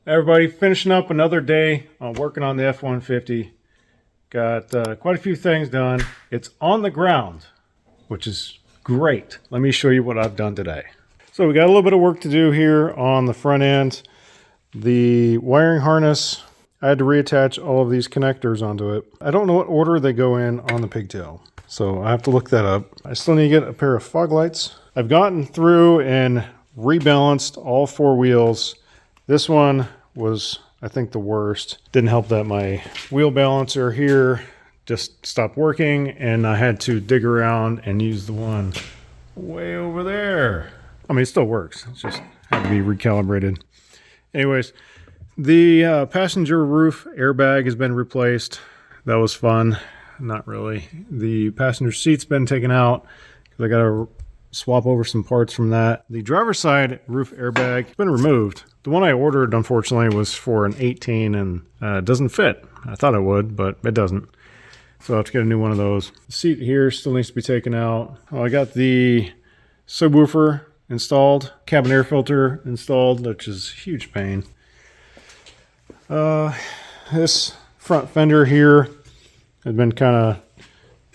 Everybody, finishing up another day working on the F-150. Got quite a few things done. It's on the ground, which is great. Let me show you what I've done today. So we got a little bit of work to do here on the front end. The wiring harness, I had to reattach all of these connectors onto it. I don't know what order they go in on the pigtail, so I have to look that up. I still need to get a pair of fog lights. I've gotten through and rebalanced all four wheels. This one was, I think, the worst. Didn't help that my wheel balancer here just stopped working, and I had to dig around and use the one way over there. I mean, it still works. It's just had to be recalibrated. Anyways, the passenger roof airbag has been replaced. That was fun. Not really. The passenger seat's been taken out because I got to swap over some parts from that. The driver's side roof airbag has been removed. The one I ordered, unfortunately, was for an 18 and it doesn't fit. I thought it would, but it doesn't. So I have to get a new one of those. The seat here still needs to be taken out. Oh, I got the subwoofer installed, cabin air filter installed, which is a huge pain. This front fender here had been kind of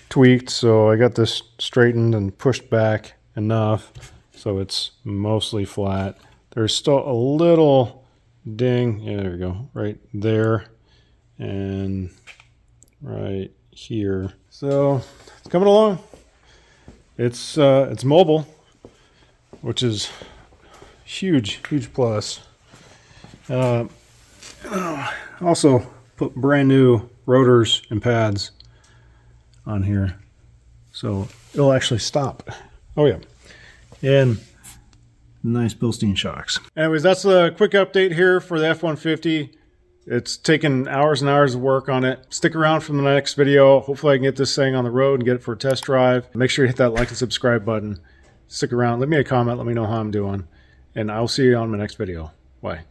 tweaked, so I got this straightened and pushed back enough so it's mostly flat. There's still a little ding, yeah, there we go, right there and right here. So it's coming along. It's mobile, which is huge plus. Also put brand new rotors and pads on here, so it'll actually stop. Oh yeah, and nice Bilstein shocks. Anyways, that's a quick update here for the F-150. It's taken hours and hours of work on it. Stick around for the next video. Hopefully I can get this thing on the road and get it for a test drive. Make sure you hit that like and subscribe button. Stick around, leave me a comment, let me know how I'm doing, and I'll see you on my next video. Bye.